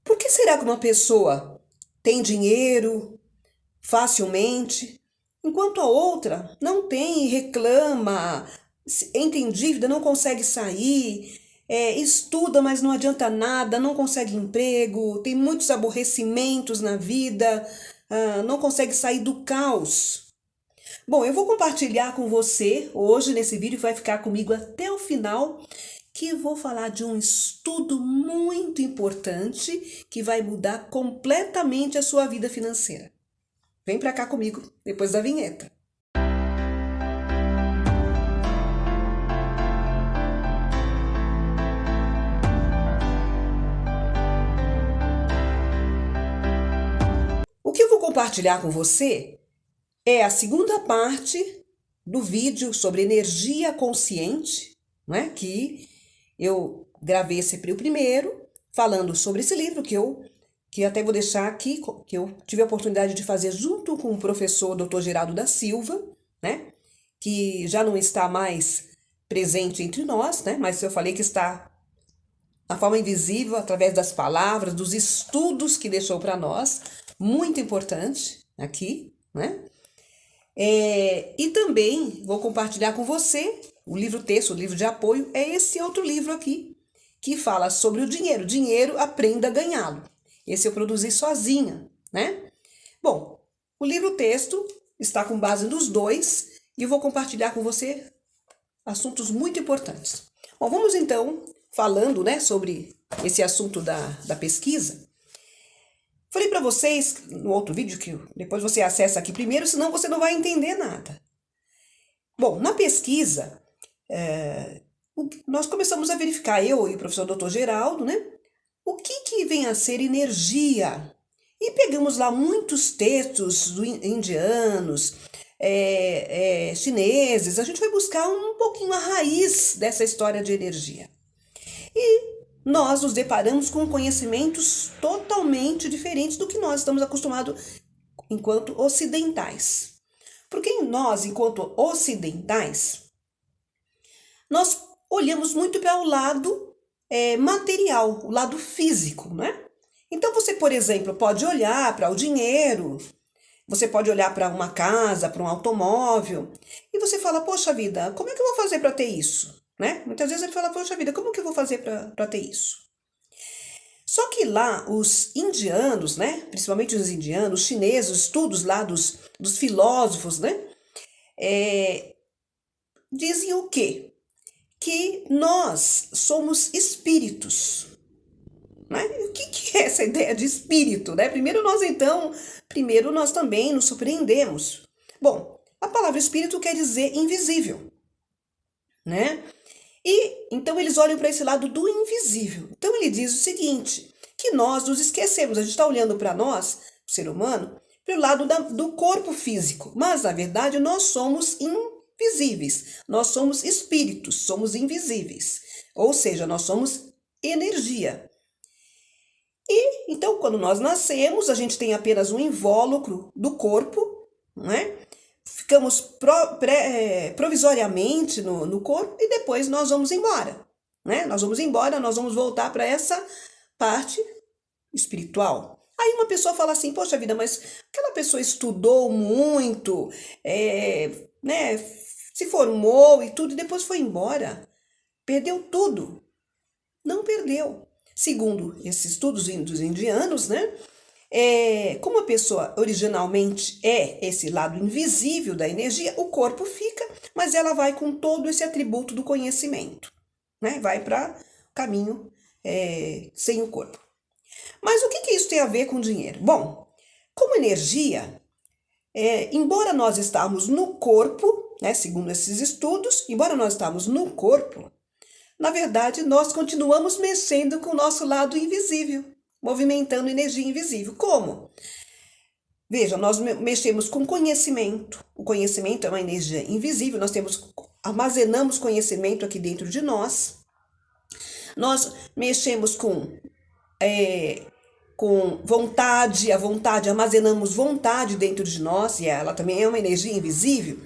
Por que será que uma pessoa tem dinheiro facilmente, enquanto a outra não tem e reclama, entra em dívida, não consegue sair, estuda, mas não adianta nada, não consegue emprego, tem muitos aborrecimentos na vida, não consegue sair do caos? Bom, eu vou compartilhar com você hoje nesse vídeo, vai ficar comigo até o final, que vou falar de um estudo muito importante que vai mudar completamente a sua vida financeira. Vem pra cá comigo depois da vinheta. O que eu vou compartilhar com você é a segunda parte do vídeo sobre energia consciente, né? Que eu gravei o primeiro, falando sobre esse livro que até vou deixar aqui, que eu tive a oportunidade de fazer junto com o professor Dr. Geraldo da Silva, né? Que já não está mais presente entre nós, né? Mas eu falei que está na forma invisível, através das palavras, dos estudos que deixou para nós, muito importante aqui, né? E também vou compartilhar com você o livro-texto, o livro de apoio, é esse outro livro aqui, que fala sobre o dinheiro. Dinheiro, aprenda a ganhá-lo. Esse eu produzi sozinha, né? Bom, o livro-texto está com base nos dois e eu vou compartilhar com você assuntos muito importantes. Bom, vamos então falando, né, sobre esse assunto da pesquisa. Falei para vocês no outro vídeo, que depois você acessa aqui primeiro, senão você não vai entender nada. Bom, na pesquisa, nós começamos a verificar, eu e o professor Dr. Geraldo, né? O que vem a ser energia? E pegamos lá muitos textos indianos, chineses, a gente foi buscar um pouquinho a raiz dessa história de energia. E nós nos deparamos com conhecimentos totalmente diferentes do que nós estamos acostumados enquanto ocidentais. Porque nós, enquanto ocidentais, nós olhamos muito para o lado material, o lado físico, né? Então você, por exemplo, pode olhar para o dinheiro, você pode olhar para uma casa, para um automóvel, e você fala, poxa vida, como é que eu vou fazer para ter isso? Né? Muitas vezes ele fala, poxa vida, como que eu vou fazer para ter isso? Só que lá os indianos, né? Principalmente os indianos, os chineses, os estudos lá dos filósofos, né? Dizem o quê? Que nós somos espíritos. Né? O que é essa ideia de espírito? Né? Primeiro nós também nos surpreendemos. Bom, a palavra espírito quer dizer invisível. Né? E então eles olham para esse lado do invisível. Então ele diz o seguinte, que nós nos esquecemos, a gente está olhando para nós, o ser humano, pelo lado do corpo físico, mas na verdade nós somos invisíveis, nós somos espíritos, somos invisíveis, ou seja, nós somos energia. E então quando nós nascemos, a gente tem apenas um invólucro do corpo, né? Ficamos provisoriamente no corpo e depois nós vamos embora, né? Nós vamos voltar para essa parte espiritual. Aí uma pessoa fala assim, poxa vida, mas aquela pessoa estudou muito, né? Se formou e tudo, e depois foi embora. Perdeu tudo. Não perdeu. Segundo esses estudos dos indianos, né? Como a pessoa originalmente é esse lado invisível da energia, o corpo fica, mas ela vai com todo esse atributo do conhecimento, né? Vai para o caminho sem o corpo. Mas o que isso tem a ver com dinheiro? Bom, como energia, embora nós estamos no corpo, né, segundo esses estudos, embora nós estamos no corpo, na verdade nós continuamos mexendo com o nosso lado invisível, movimentando energia invisível. Como? Veja, nós mexemos com conhecimento. O conhecimento é uma energia invisível, armazenamos conhecimento aqui dentro de nós. Nós mexemos com vontade, armazenamos vontade dentro de nós, e ela também é uma energia invisível.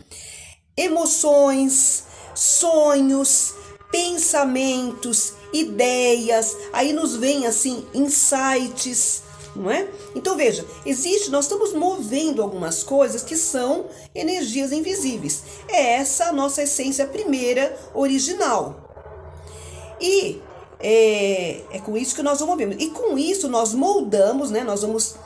Emoções, sonhos, pensamentos, ideias, aí nos vem assim insights, não é? Então veja, nós estamos movendo algumas coisas que são energias invisíveis. É essa a nossa essência primeira, original. E é com isso que nós vamos ver. E com isso nós moldamos, né? Nós vamos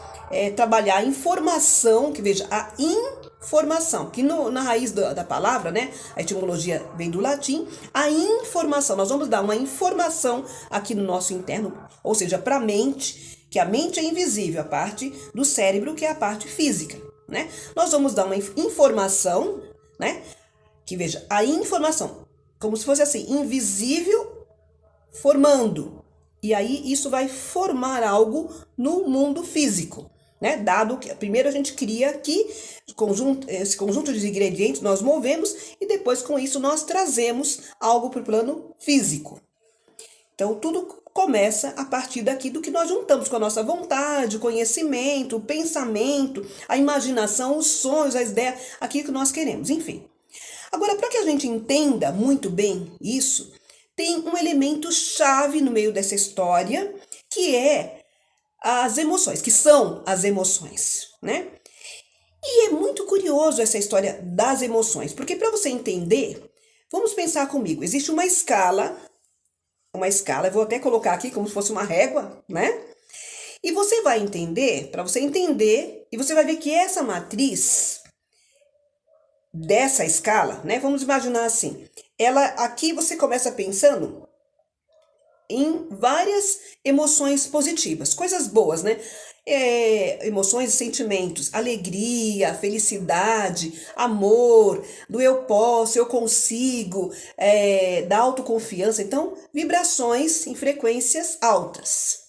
trabalhar a informação, que veja, a informação, que na raiz da palavra, né? A etimologia vem do latim, a informação. Nós vamos dar uma informação aqui no nosso interno, ou seja, para a mente, que a mente é invisível, a parte do cérebro, que é a parte física, né? Nós vamos dar uma informação, né? Que veja, a informação, como se fosse assim, invisível formando. E aí isso vai formar algo no mundo físico, né? Dado que primeiro a gente cria aqui esse conjunto de ingredientes, nós movemos e depois com isso nós trazemos algo para o plano físico. Então tudo começa a partir daqui do que nós juntamos com a nossa vontade, conhecimento, pensamento, a imaginação, os sonhos, as ideias, aquilo que nós queremos, enfim. Agora, para que a gente entenda muito bem isso, tem um elemento chave no meio dessa história, que é as emoções, que são as emoções, né? E é muito curioso essa história das emoções, porque para você entender, vamos pensar comigo, existe uma escala, eu vou até colocar aqui como se fosse uma régua, né? E você vai entender, para você entender, e você vai ver que essa matriz dessa escala, né? Vamos imaginar assim, aqui você começa pensando em várias emoções positivas, coisas boas, né? Emoções e sentimentos, alegria, felicidade, amor, do eu posso, eu consigo, da autoconfiança. Então, vibrações em frequências altas.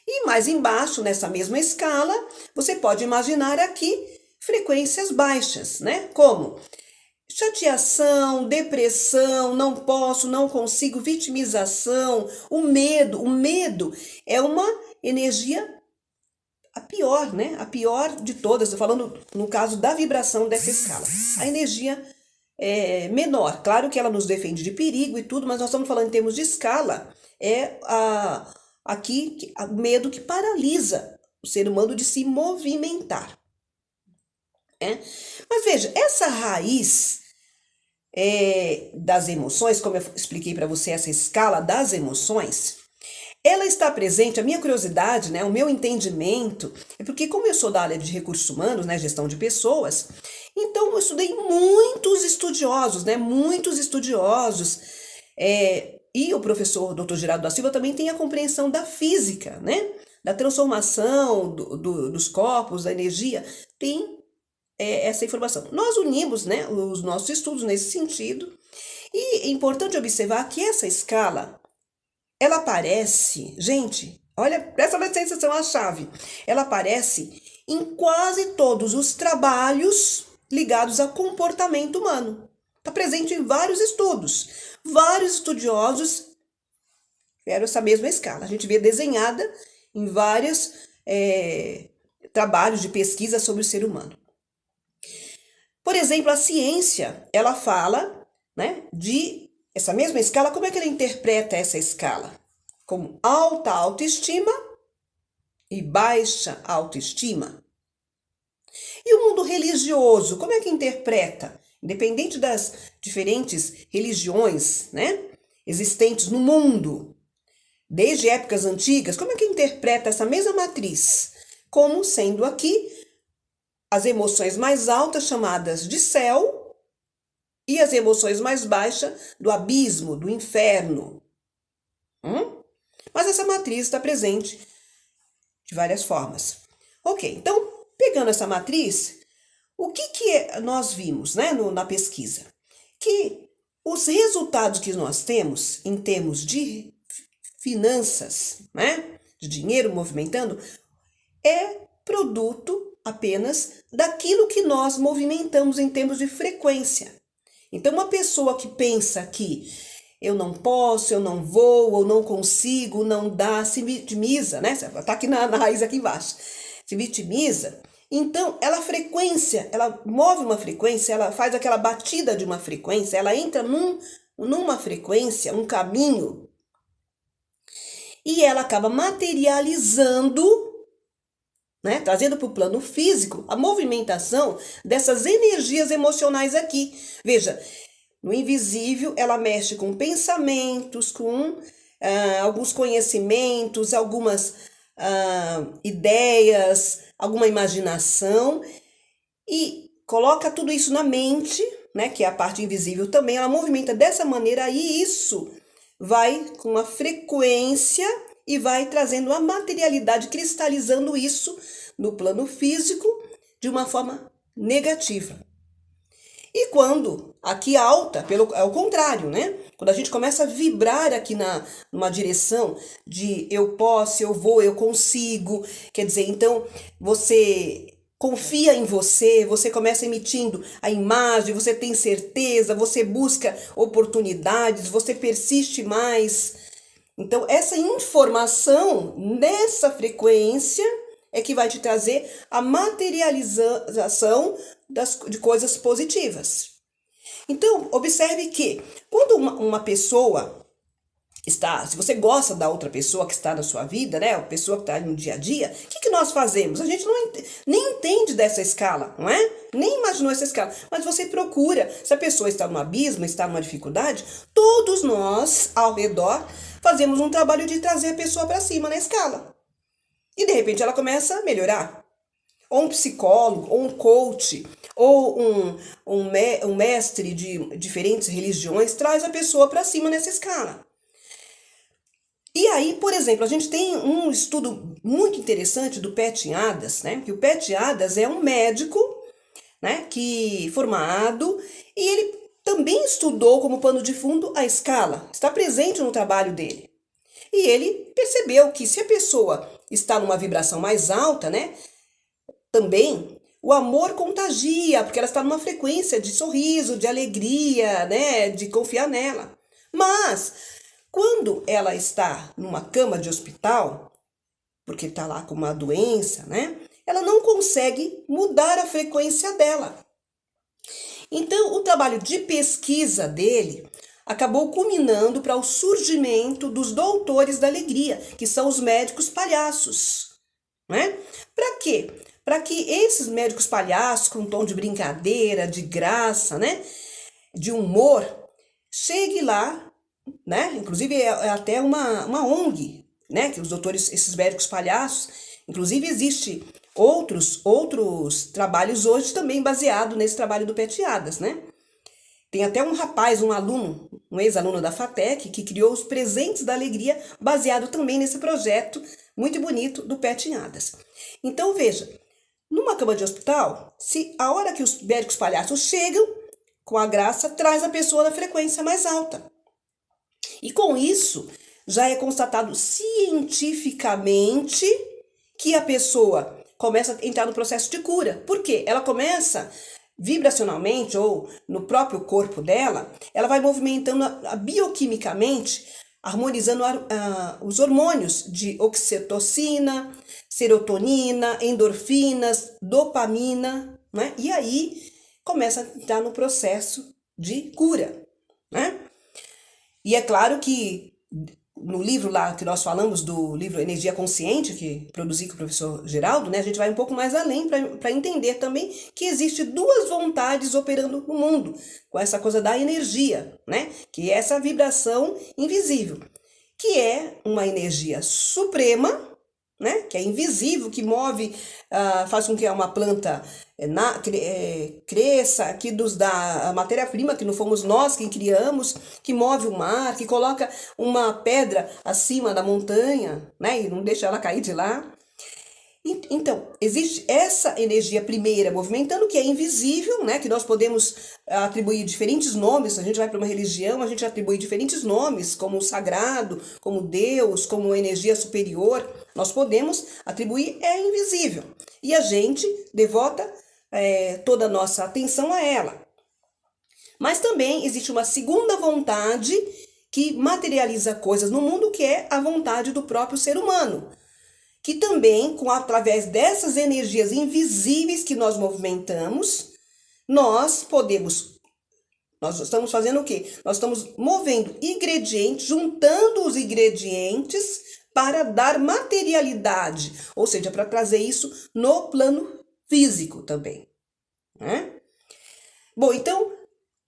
E mais embaixo, nessa mesma escala, você pode imaginar aqui frequências baixas, né? Como chateação, depressão, não posso, não consigo, vitimização, o medo. O medo é uma energia a pior, né? A pior de todas, estou falando no caso da vibração dessa escala. A energia menor, claro que ela nos defende de perigo e tudo, mas nós estamos falando em termos de escala, aqui o medo que paralisa o ser humano de se movimentar. Mas veja, essa raiz das emoções, como eu expliquei para você, essa escala das emoções, ela está presente, a minha curiosidade, né, o meu entendimento, é porque como eu sou da área de recursos humanos, né, gestão de pessoas, então eu estudei muitos estudiosos, e o professor Dr. Geraldo da Silva também tem a compreensão da física, né, da transformação dos corpos, da energia, tem essa informação. Nós unimos, né, os nossos estudos nesse sentido, e é importante observar que essa escala, ela aparece, gente, olha, presta atenção à chave, ela aparece em quase todos os trabalhos ligados ao comportamento humano. Está presente em vários estudos, vários estudiosos fizeram essa mesma escala. A gente vê desenhada em vários trabalhos de pesquisa sobre o ser humano. Por exemplo, a ciência, ela fala, né, de essa mesma escala, como é que ela interpreta essa escala? Como alta autoestima e baixa autoestima. E o mundo religioso, como é que interpreta? Independente das diferentes religiões, né, existentes no mundo, desde épocas antigas, como é que interpreta essa mesma matriz? Como sendo aqui as emoções mais altas chamadas de céu e as emoções mais baixas do abismo, do inferno. Mas essa matriz está presente de várias formas. Ok, então, pegando essa matriz, o que nós vimos, né, na pesquisa? Que os resultados que nós temos em termos de finanças, né, de dinheiro movimentando, é produto apenas daquilo que nós movimentamos em termos de frequência. Então, uma pessoa que pensa que eu não posso, eu não vou, eu não consigo, não dá, se vitimiza, né? Está aqui na raiz aqui embaixo. Se vitimiza. Então, ela move uma frequência, ela faz aquela batida de uma frequência, ela entra numa frequência, um caminho, e ela acaba materializando, né, trazendo para o plano físico a movimentação dessas energias emocionais aqui. Veja, no invisível ela mexe com pensamentos, com alguns conhecimentos, algumas ideias, alguma imaginação, e coloca tudo isso na mente, né, que é a parte invisível também, ela movimenta dessa maneira e isso vai com uma frequência e vai trazendo a materialidade, cristalizando isso no plano físico de uma forma negativa. E quando aqui alta, é o contrário, né? Quando a gente começa a vibrar aqui numa direção de eu posso, eu vou, eu consigo, quer dizer, então você confia em você, você começa emitindo a imagem, você tem certeza, você busca oportunidades, você persiste mais. Então, essa informação nessa frequência é que vai te trazer a materialização de coisas positivas. Então, observe que quando uma pessoa está, se você gosta da outra pessoa que está na sua vida, né, a pessoa que está no dia a dia, o que nós fazemos? A gente nem entende dessa escala, não é? Nem imaginou essa escala, mas você procura. Se a pessoa está num abismo, está numa dificuldade, todos nós ao redor fazemos um trabalho de trazer a pessoa para cima na escala. E de repente ela começa a melhorar. Ou um psicólogo, ou um coach, ou um mestre de diferentes religiões traz a pessoa para cima nessa escala. E aí, por exemplo, a gente tem um estudo muito interessante do Pat Adams, né? Que o Pat Adams é um médico, né, formado, e ele também estudou como pano de fundo a escala, está presente no trabalho dele. E ele percebeu que se a pessoa está numa vibração mais alta, né, também o amor contagia, porque ela está numa frequência de sorriso, de alegria, né, de confiar nela. Mas quando ela está numa cama de hospital, porque está lá com uma doença, né, ela não consegue mudar a frequência dela. Então, o trabalho de pesquisa dele acabou culminando para o surgimento dos doutores da alegria, que são os médicos palhaços, né? Para quê? Para que esses médicos palhaços, com um tom de brincadeira, de graça, né, de humor, chegue lá, né? Inclusive é até uma ONG, né? Que os doutores, esses médicos palhaços, inclusive existe outros trabalhos hoje também baseado nesse trabalho do Pat Adams, né? Tem até um rapaz, um aluno, um ex-aluno da FATEC, que criou os Presentes da Alegria, baseado também nesse projeto muito bonito do Pat Adams. Então veja, numa cama de hospital, se a hora que os médicos palhaços chegam, com a graça, traz a pessoa na frequência mais alta. E com isso, já é constatado cientificamente que a pessoa começa a entrar no processo de cura. Por quê? Ela começa vibracionalmente ou no próprio corpo dela, ela vai movimentando bioquimicamente, harmonizando os hormônios de oxitocina, serotonina, endorfinas, dopamina, né? E aí começa a entrar no processo de cura, né? E é claro que no livro lá que nós falamos, do livro Energia Consciente, que produzi com o professor Geraldo, né, a gente vai um pouco mais além para entender também que existe duas vontades operando no mundo, com essa coisa da energia, né, que é essa vibração invisível, que é uma energia suprema, né, que é invisível, que move, faz com que uma planta cresça, que nos dá a matéria-prima, que não fomos nós quem criamos, que move o mar, que coloca uma pedra acima da montanha, né, e não deixa ela cair de lá. Então, existe essa energia primeira movimentando, que é invisível, né, que nós podemos atribuir diferentes nomes. A gente vai para uma religião, a gente atribui diferentes nomes, como o sagrado, como Deus, como energia superior. Nós podemos atribuir, é invisível. E a gente devota toda a nossa atenção a ela. Mas também existe uma segunda vontade que materializa coisas no mundo, que é a vontade do próprio ser humano, que também, através dessas energias invisíveis que nós movimentamos, nós podemos Nós estamos fazendo o quê? Nós estamos movendo ingredientes, juntando os ingredientes para dar materialidade, ou seja, para trazer isso no plano físico também, né? Bom, então,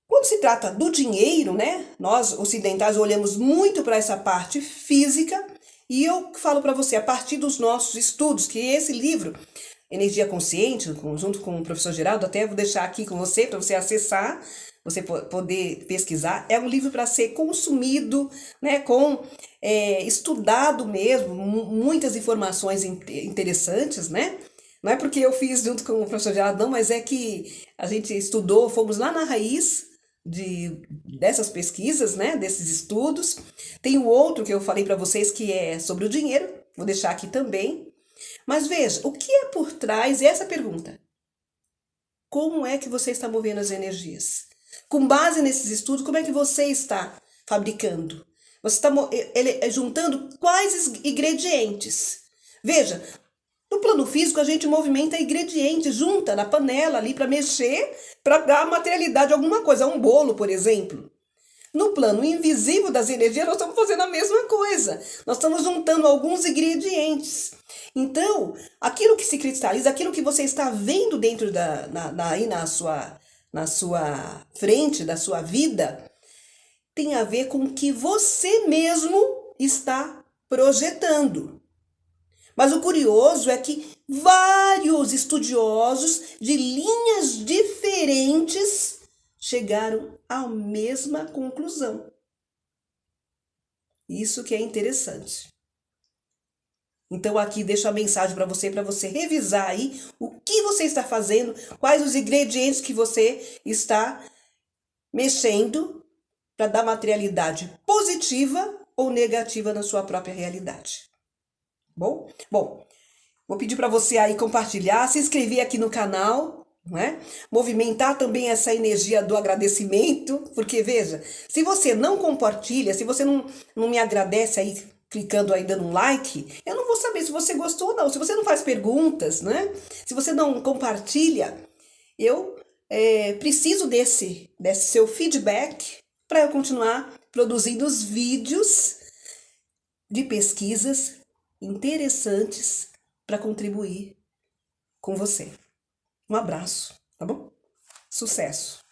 quando se trata do dinheiro, né? Nós ocidentais olhamos muito para essa parte física e eu falo para você, a partir dos nossos estudos, que esse livro, Energia Consciente, junto com o professor Geraldo, até vou deixar aqui com você, para você acessar, você poder pesquisar. É um livro para ser consumido, né, estudado mesmo, muitas informações interessantes, né? Não é porque eu fiz junto com o professor Geraldo, não, mas é que a gente estudou, fomos lá na raiz dessas pesquisas, né, desses estudos. Tem o outro que eu falei para vocês que é sobre o dinheiro, vou deixar aqui também. Mas veja, o que é por trás dessa pergunta? Como é que você está movendo as energias? Com base nesses estudos, como é que você está fabricando? Você está juntando quais ingredientes? Veja, no plano físico a gente movimenta ingredientes, junta na panela ali para mexer, para dar materialidade a alguma coisa, um bolo, por exemplo. No plano invisível das energias, nós estamos fazendo a mesma coisa. Nós estamos juntando alguns ingredientes. Então, aquilo que se cristaliza, aquilo que você está vendo dentro aí na sua frente, da sua vida, tem a ver com o que você mesmo está projetando. Mas o curioso é que vários estudiosos de linhas diferentes chegaram à mesma conclusão. Isso que é interessante. Então aqui deixo a mensagem para você revisar aí o que você está fazendo, quais os ingredientes que você está mexendo para dar materialidade positiva ou negativa na sua própria realidade. Bom, vou pedir para você aí compartilhar, se inscrever aqui no canal, não é? Movimentar também essa energia do agradecimento, porque veja, se você não compartilha, se você não me agradece aí, clicando aí, dando um like, eu não vou saber se você gostou ou não. Se você não faz perguntas, né? Se você não compartilha, eu preciso desse seu feedback para eu continuar produzindo os vídeos de pesquisas interessantes para contribuir com você. Um abraço, tá bom? Sucesso!